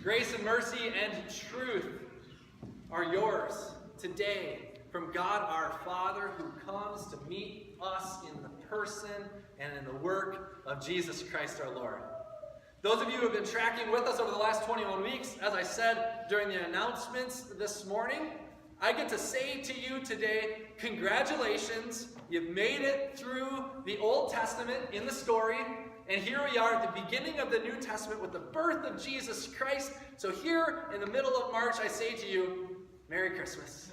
Grace and mercy and truth are yours today from God our Father, who comes to meet us in the person and in the work of Jesus Christ our Lord. Those of you who have been tracking with us over the last 21 weeks, as I said during the announcements this morning, I get to say to you today, congratulations, you've made it through the Old Testament in the story, and here we are at the beginning of the New Testament with the birth of Jesus Christ. So here in the middle of March, I say to you, Merry Christmas.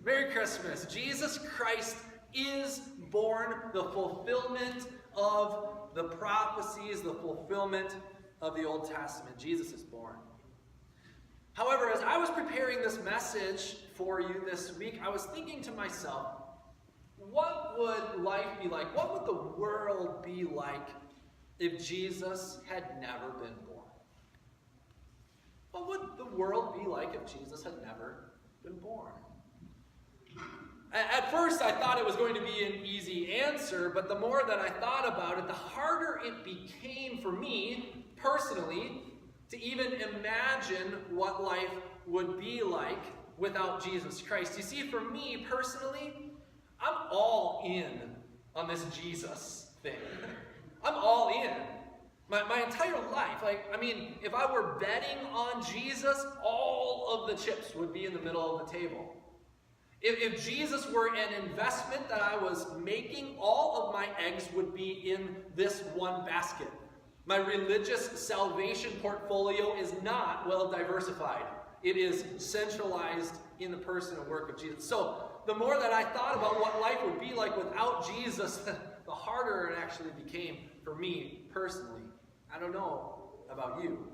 Merry Christmas. Jesus Christ is born, the fulfillment of the prophecies, the fulfillment of the Old Testament. Jesus is born. However, as I was preparing this message for you this week, I was thinking to myself, what would life be like? What would the world be like if Jesus had never been born? What would the world be like if Jesus had never been born? At first, I thought it was going to be an easy answer, but the more that I thought about it, the harder it became for me, personally, to even imagine what life would be like without Jesus Christ. You see, for me, personally, I'm all in on this Jesus thing. I'm all in. My entire life, if I were betting on Jesus, all of the chips would be in the middle of the table. If Jesus were an investment that I was making, all of my eggs would be in this one basket. My religious salvation portfolio is not well diversified. It is centralized in the person and work of Jesus. So the more that I thought about what life would be like without Jesus, the harder it actually became for me personally. I don't know about you.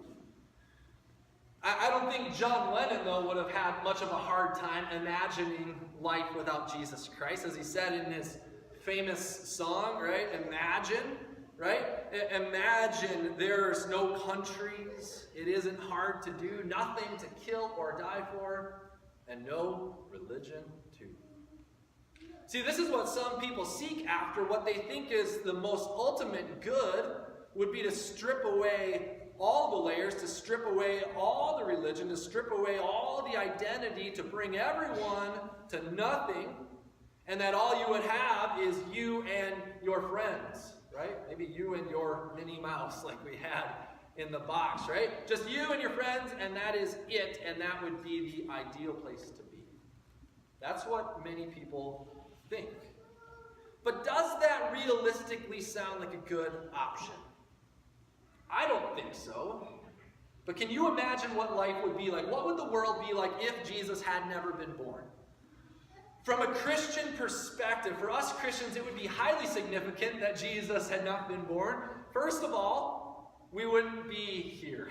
I don't think John Lennon, though, would have had much of a hard time imagining life without Jesus Christ. As he said in his famous song, right? Imagine, right? Imagine there's no countries. It isn't hard to do. Nothing to kill or die for. And no religion too. See, this is what some people seek after. What they think is the most ultimate good would be to strip away all the layers, to strip away all the religion, to strip away all the identity, to bring everyone to nothing, and that all you would have is you and your friends, right? Maybe you and your Minnie Mouse like we had in the box, right? Just you and your friends, and that is it, and that would be the ideal place to be. That's what many people think. But does that realistically sound like a good option? I don't think so. But can you imagine what life would be like? What would the world be like if Jesus had never been born? From a Christian perspective, for us Christians, it would be highly significant that Jesus had not been born. First of all, we wouldn't be here.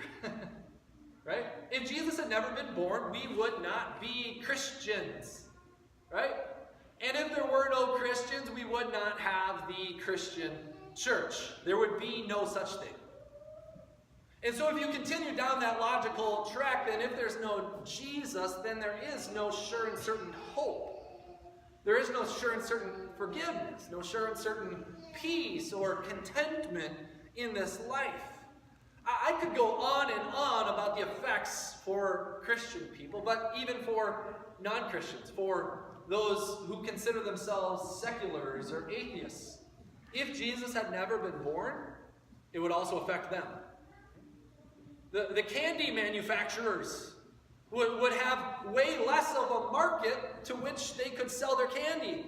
Right? If Jesus had never been born, we would not be Christians. Right? And if there were no Christians, we would not have the Christian church. There would be no such thing. And so if you continue down that logical track, then if there's no Jesus, then there is no sure and certain hope. There is no sure and certain forgiveness, no sure and certain peace or contentment in this life. I could go on and on about the effects for Christian people, but even for non-Christians, for those who consider themselves seculars or atheists. If Jesus had never been born, it would also affect them. The candy manufacturers would have way less of a market to which they could sell their candy.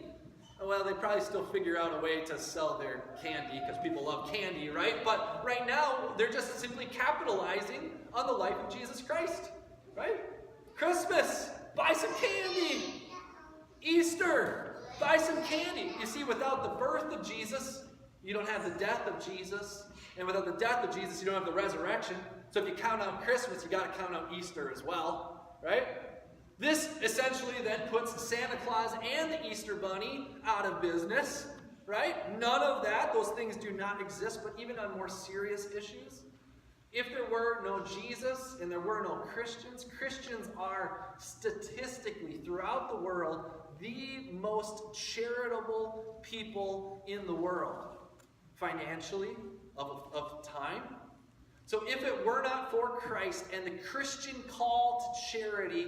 Well, they'd probably still figure out a way to sell their candy because people love candy, right? But right now, they're just simply capitalizing on the life of Jesus Christ, right? Christmas, buy some candy. Easter, buy some candy. You see, without the birth of Jesus, you don't have the death of Jesus. And without the death of Jesus, you don't have the resurrection. So if you count out Christmas, you got to count out Easter as well, right? This essentially then puts Santa Claus and the Easter Bunny out of business, right? None of that. Those things do not exist. But even on more serious issues, if there were no Jesus and there were no Christians, Christians are statistically throughout the world the most charitable people in the world. Financially, of time, So if it were not for Christ and the Christian call to charity,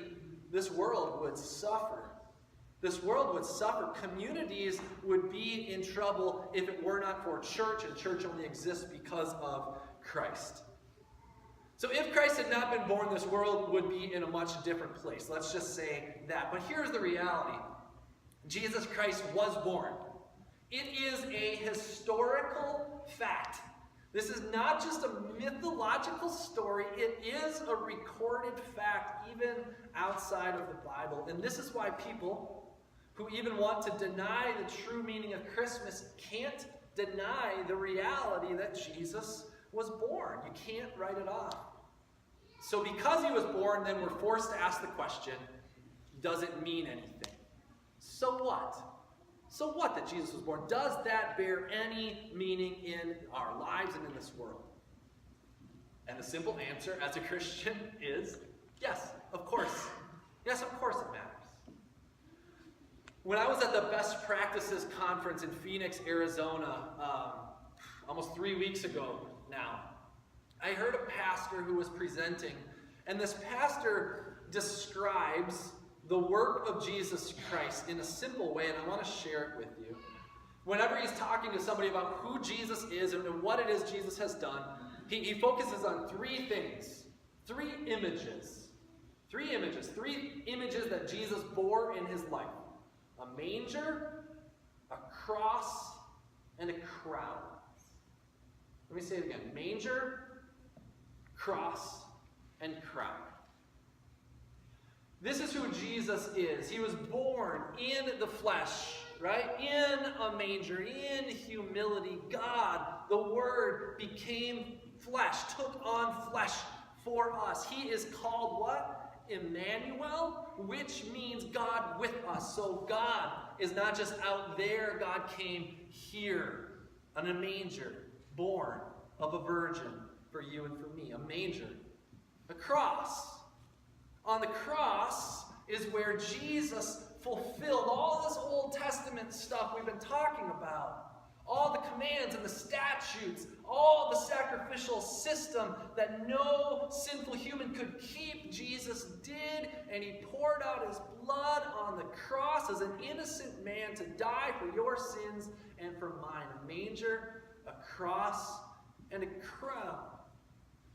this world would suffer. This world would suffer. Communities would be in trouble if it were not for church, and church only exists because of Christ. So if Christ had not been born, this world would be in a much different place. Let's just say that. But here's the reality. Jesus Christ was born. It is a historical fact. This is not just a mythological story. It is a recorded fact, even outside of the Bible. And this is why people who even want to deny the true meaning of Christmas can't deny the reality that Jesus was born. You can't write it off. So because he was born, then we're forced to ask the question, does it mean anything? So what? So what that Jesus was born? Does that bear any meaning in our lives and in this world? And the simple answer as a Christian is yes, of course. Yes, of course it matters. When I was at the Best Practices Conference in Phoenix, Arizona, almost 3 weeks ago now, I heard a pastor who was presenting, and this pastor describes the work of Jesus Christ in a simple way, and I want to share it with you. Whenever he's talking to somebody about who Jesus is and what it is Jesus has done, he focuses on three things, three images that Jesus bore in his life. A manger, a cross, and a crown. Let me say it again. Manger, cross, and crown. This is who Jesus is. He was born in the flesh, right? In a manger, in humility. God, the Word, became flesh, took on flesh for us. He is called what? Emmanuel, which means God with us. So God is not just out there. God came here in a manger, born of a virgin for you and for me. A manger. A cross. On the cross is where Jesus fulfilled all this Old Testament stuff we've been talking about. All the commands and the statutes, all the sacrificial system that no sinful human could keep, Jesus did, and he poured out his blood on the cross as an innocent man to die for your sins and for mine. A manger, a cross, and a crown.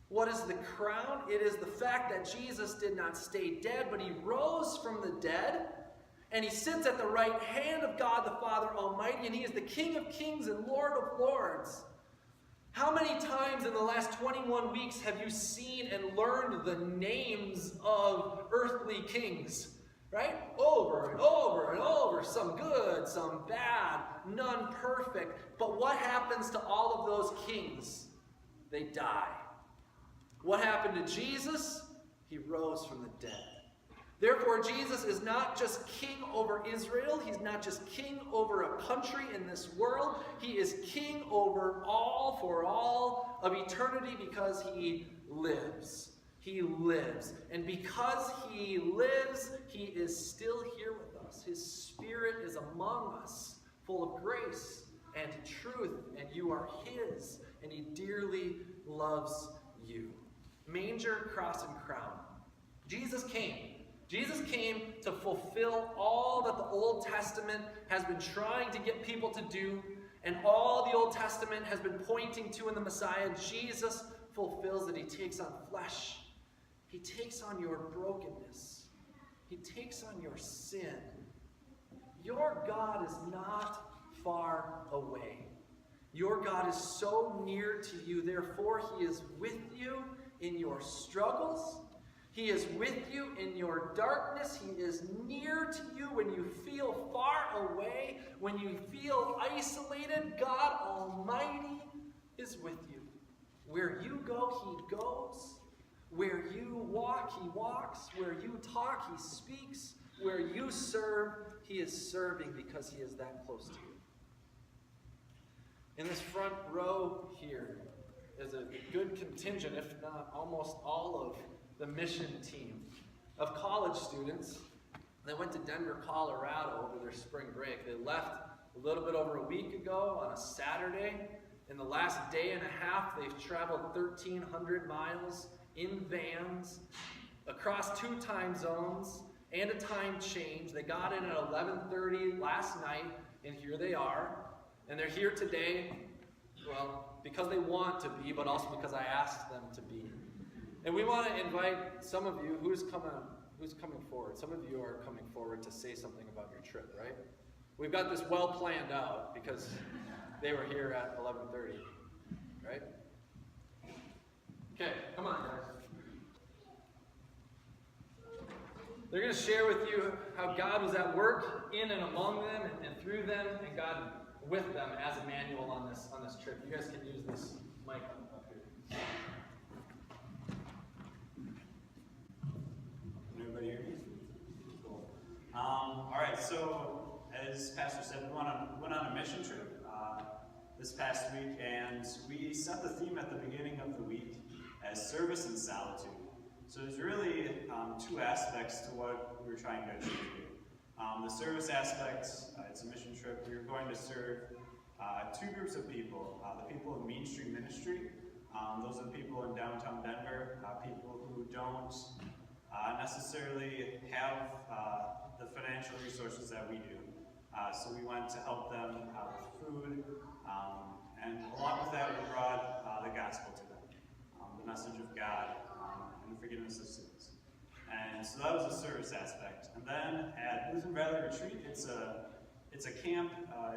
What is the crown? It is the fact that Jesus did not stay dead, but he rose from the dead, and he sits at the right hand of God the Father Almighty, and he is the King of Kings and Lord of Lords. How many times in the last 21 weeks have you seen and learned the names of earthly kings? Right? Over and over and over. Some good, some bad, none perfect. But what happens to all of those kings? They die. What happened to Jesus? He rose from the dead. Therefore, Jesus is not just king over Israel. He's not just king over a country in this world. He is king over all for all of eternity because he lives. He lives. And because he lives, he is still here with us. His Spirit is among us, full of grace and truth. And you are his. And he dearly loves you. Manger, cross, and crown. Jesus came. Jesus came to fulfill all that the Old Testament has been trying to get people to do, and all the Old Testament has been pointing to in the Messiah. Jesus fulfills it. He takes on flesh. He takes on your brokenness. He takes on your sin. Your God is not far away. Your God is so near to you. Therefore, he is with you in your struggles. He is with you in your darkness. He is near to you when you feel far away, when you feel isolated. God Almighty is with you. Where you go, he goes. Where you walk, he walks. Where you talk, he speaks. Where you serve, he is serving because he is that close to you. In this front row here is a good contingent, if not almost all of the mission team of college students that went to Denver, Colorado over their spring break. They left a little bit over a week ago on a Saturday, In the last day and a half, they've traveled 1,300 miles in vans, across 2 time zones, and a time change. They got in at 11:30 last night, and here they are. And they're here today, well, because they want to be, but also because I asked them to be. And we want to invite some of you, who's coming forward? Some of you are coming forward to say something about your trip, right? We've got this well planned out because they were here at 11:30, right? Okay, come on, guys. They're going to share with you how God was at work in and among them and through them, and God with them as Emmanuel on this trip. You guys can use this mic up here. Can everybody hear me? Cool. All right, so as Pastor said, we went on a mission trip this past week, and we set the theme at the beginning of the week as service and solitude. So there's really 2 aspects to what we were trying to achieve here. The service aspect, it's a mission trip. We were going to serve 2 groups of people. The people of Main Street Ministry, those are the people in downtown Denver, people who don't necessarily have the financial resources that we do. So we went to help them with food, and along with that we brought the gospel to them, the message of God, and the forgiveness of sins. And so that was the service aspect. And then at Lutheran Valley Retreat, it's a camp.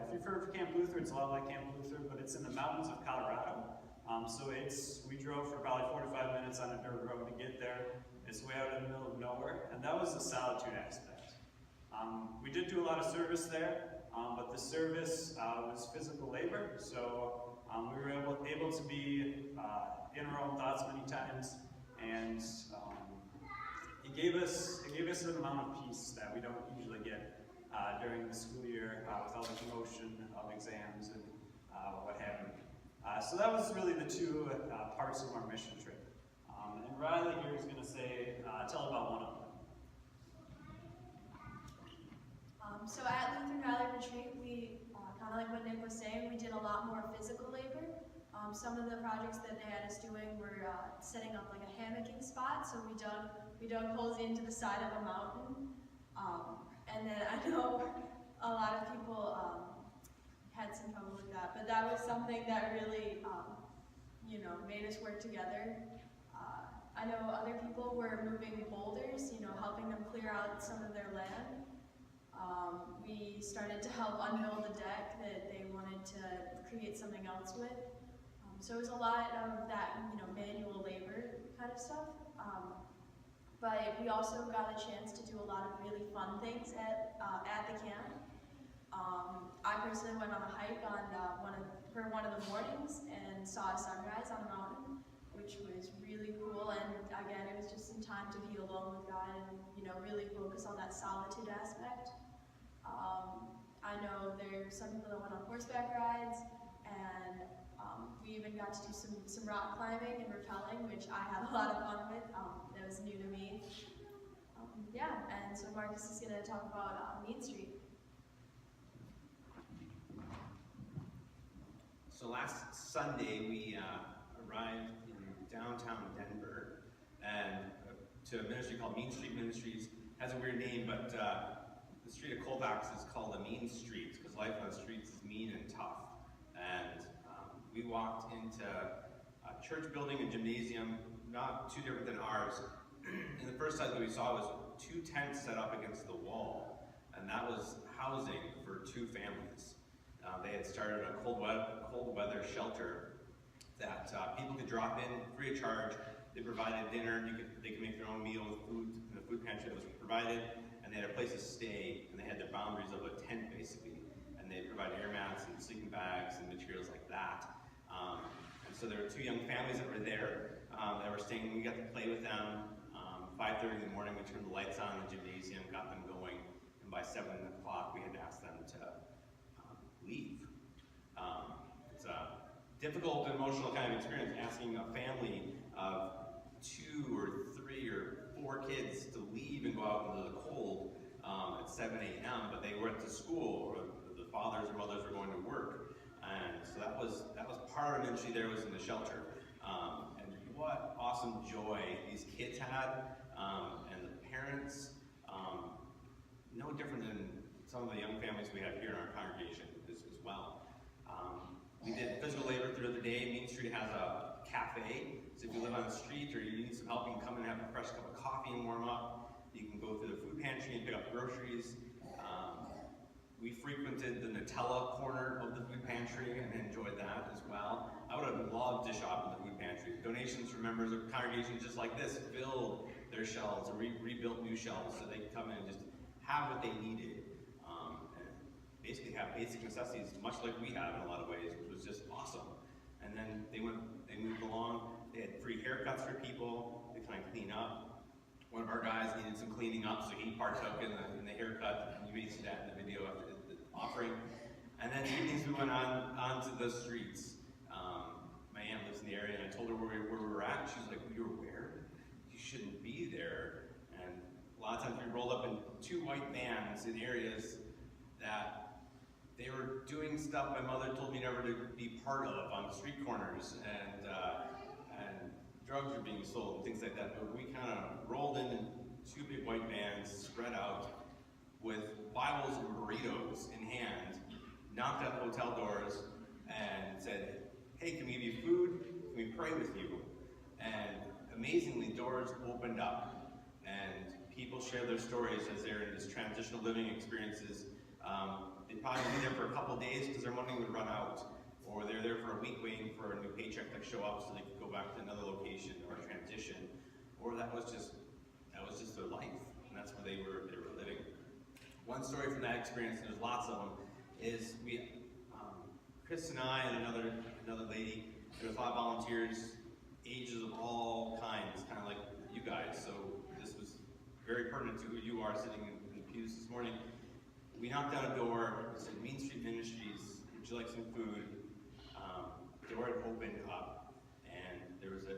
If you've heard of Camp Luther, it's a lot like Camp Luther, but it's in the mountains of Colorado. So we drove for probably 45 minutes on a dirt road to get there. It's way out in the middle of nowhere, and that was the solitude aspect. We did do a lot of service there, but the service was physical labor, so we were able to be in our own thoughts many times, and it gave us an amount of peace that we don't usually get during the school year with all the commotion of exams and what have you. So that was really the 2 parts of our mission trip. And Riley here is going to tell about one of them. So at Lutheran Valley Retreat, we, kind of like what Nick was saying, we did a lot more physical labor. Some of the projects that they had us doing were setting up like a hammocking spot. So we dug holes into the side of a mountain. And then I know a lot of people had some trouble with that, but that was something that really, made us work together. I know other people were moving boulders, helping them clear out some of their land. We started to help unmill the deck that they wanted to create something else with. So it was a lot of that, manual labor kind of stuff. But we also got a chance to do a lot of really fun things at the camp. I personally went on a hike on one of the mornings and saw a sunrise on a mountain, which was really cool. And again, it was just some time to be alone with God and really focus on that solitude aspect. I know there's some people that went on horseback rides, and we even got to do some rock climbing and rappelling, which I had a lot of fun with. That was new to me. And so Marcus is going to talk about Main Street. So last Sunday we arrived in downtown Denver and to a ministry called Main Street Ministries. Has a weird name, but the street of Colfax is called the Mean Street because life on the streets is mean and tough. And we walked into a church building and gymnasium, not too different than ours. And the first sight that we saw was 2 tents set up against the wall, and that was housing for 2 families. They had started a cold weather shelter that people could drop in free of charge. They provided dinner. They could make their own meal with food in the food pantry that was provided, and they had a place to stay, and they had their boundaries of a tent basically, and they provided air mats and sleeping bags and materials like that. And so there were 2 young families that were there that were staying. We got to play with them. 5:30 in the morning, we turned the lights on in the gymnasium, got them going, and by 7 o'clock we had to ask them to leave. It's a difficult and emotional kind of experience asking a family of 2 or 3 or 4 kids to leave and go out into the cold at 7 a.m., but they went to school, or the fathers or mothers were going to work. And so that was part part of our ministry there was in the shelter. And what awesome joy these kids had, and the parents, no different than some of the young families we have here in our congregation as well. We did physical labor throughout the day. Main Street has a cafe, so if you live on the street or you need some help, you can come and have a fresh cup of coffee and warm up. You can go through the food pantry and pick up groceries. We frequented the Nutella corner of the food pantry and enjoyed that as well. I would have loved to shop in the food pantry. Donations from members of congregations just like this filled their shelves and rebuilt new shelves so they could come in and just have what they needed. And basically have basic necessities, much like we have in a lot of ways, which was just awesome. And then they moved along. They had free haircuts for people. They kind of clean up. One of our guys needed some cleaning up, so he partook in the haircut. You may see that in the video after the offering. And then evenings we went onto the streets. My aunt lives in the area, and I told her where we were at. She was like, "You're where? You shouldn't be there." And a lot of times we rolled up in 2 white vans in areas that they were doing stuff my mother told me never to be part of on street corners, and drugs were being sold and things like that. But we kind of rolled in 2 big white vans, spread out, with Bibles and burritos in hand, knocked at hotel doors, and said, "Hey, can we give you food? Can we pray with you?" And amazingly, doors opened up, and people shared their stories as they're in this transitional living experiences. They'd probably be there for a couple of days because their money would run out, or they're there for a week waiting for a new paycheck to show up so they could go back to another location or transition, or that was just their life, and that's where they were living. One story from that experience, and there's lots of them, is Chris and I and another lady. There was a lot of volunteers, ages of all kinds, kind of like you guys. So this was very pertinent to who you are sitting in the pews this morning. We knocked on a door. It said Main Street Ministries. Would you like some food? The door had opened up, and there was an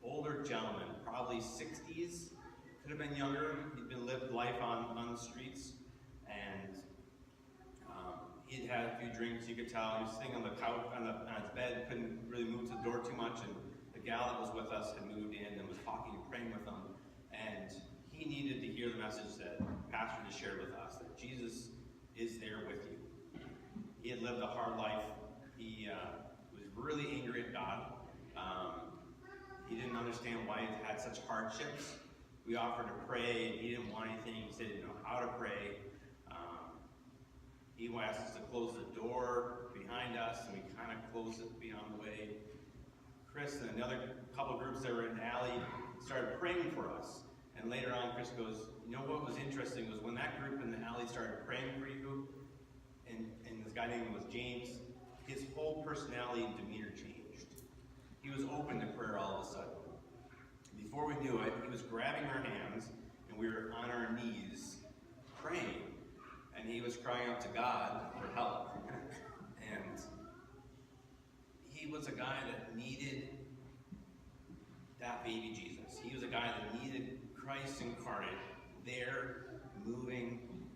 older gentleman, probably 60s, could have been younger. He'd been lived life on the streets, and he'd had a few drinks. You could tell he was sitting on the couch on his bed, couldn't really move to the door too much, and the gal that was with us had moved in and was talking and praying with him, and he needed to hear the message that Pastor just shared with us, that Jesus is there with you. He had lived a hard life. He was really angry at God. He didn't understand why he had such hardships. We offered to pray, and he didn't want anything. He said he didn't know how to pray. He asked us to close the door behind us, and we kind of closed it beyond the way. Chris and another couple of groups that were in the alley started praying for us. And later on, Chris goes, "You know what was interesting was when that group in the alley started praying for you, and this guy named was James, his whole personality and demeanor changed. He was open to prayer all of a sudden. Before we knew it, he was grabbing our hands, and we were on our knees praying. And he was crying out to God for help." And he was a guy that needed that baby Jesus. He was a guy that needed Christ incarnate, there, moving,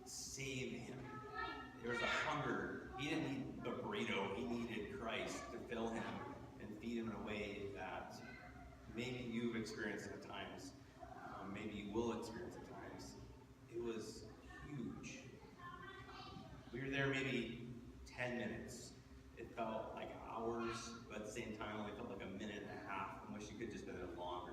save him. There was a hunger. He didn't need a burrito. He needed Christ to fill him and feed him in a way that maybe you've experienced at times. Maybe you will experience at times. It was huge. We were there maybe 10 minutes. It felt like hours, but at the same time, it only felt like a minute and a half. I wish you could just been there longer.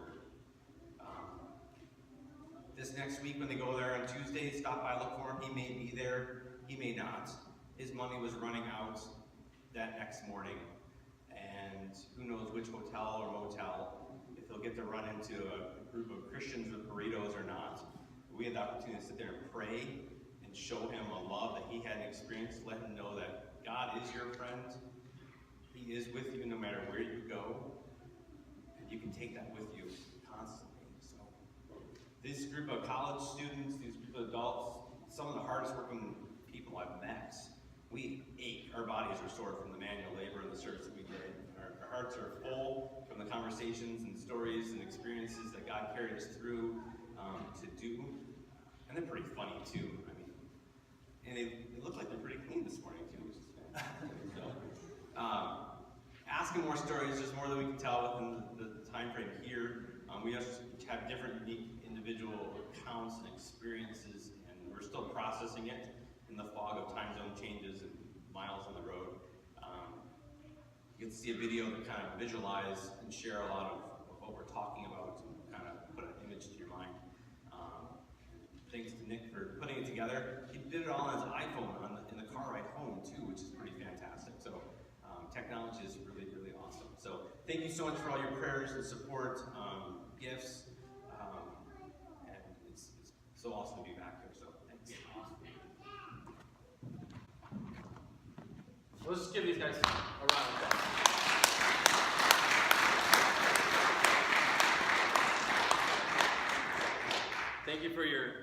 This next week, when they go there on Tuesday, stop by, look for him. He may be there, he may not. His money was running out that next morning, and who knows which hotel or motel, if he'll get to run into a group of Christians with burritos or not. We had the opportunity to sit there and pray and show him a love that he hadn't experienced, let him know that God is your friend. He is with you no matter where you go, and you can take that with you constantly. So, this group of college students, these group of adults, some of the hardest working people I've met. We ate, our bodies were sore from the manual labor and the service that we did. Our hearts are full from the conversations and stories and experiences that God carried us through to do. And they're pretty funny too. I mean, and they look like they're pretty clean this morning too, which is fantastic. So, asking more stories. There's more that we can tell within the time frame here. We just have different unique individual accounts and experiences, and we're still processing it in the fog of time zone changes and miles on the road. You can see a video that kind of visualize and share a lot of what we're talking about and kind of put an image to your mind. Thanks to Nick for putting it together. He did it all on his iPhone in the car ride home too, which is pretty fantastic. So technology is really, really awesome. So thank you so much for all your prayers and support, gifts, and it's so awesome to be back here. So thanks. Let's just give these guys a round of applause. Thank you for your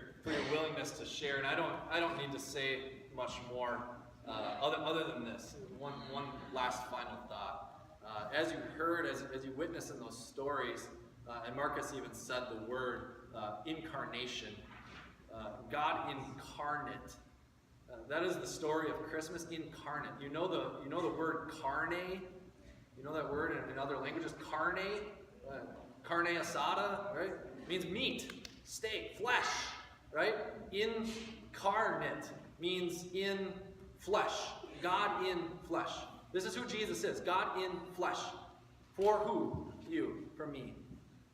willingness to share, and I don't need to say much more other than this. One last final thought. As you heard, as you witnessed in those stories, and Marcus even said the word incarnation, God incarnate. That is the story of Christmas, incarnate. You know the word carne. You know that word in other languages, carne, carne asada, right? It means meat, steak, flesh, right? Incarnate means in flesh. God in flesh. This is who Jesus is. God in flesh. For who? You. For me.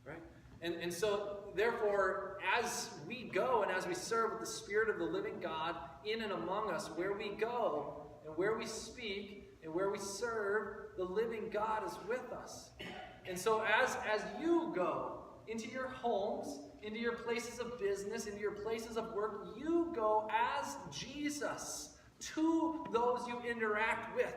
Right? And so, therefore, as we go and as we serve with the Spirit of the living God in and among us, where we go and where we speak and where we serve, the living God is with us. And so as you go into your homes, into your places of business, into your places of work, you go as Jesus to those you interact with.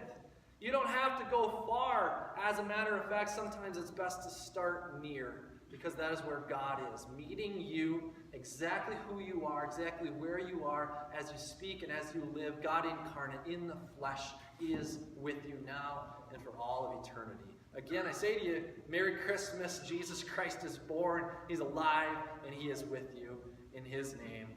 You don't have to go far. As a matter of fact, sometimes it's best to start near, because that is where God is, meeting you exactly who you are, exactly where you are, as you speak and as you live. God incarnate in the flesh is with you now and for all of eternity. Again, I say to you, Merry Christmas. Jesus Christ is born. He's alive, and he is with you. In his name,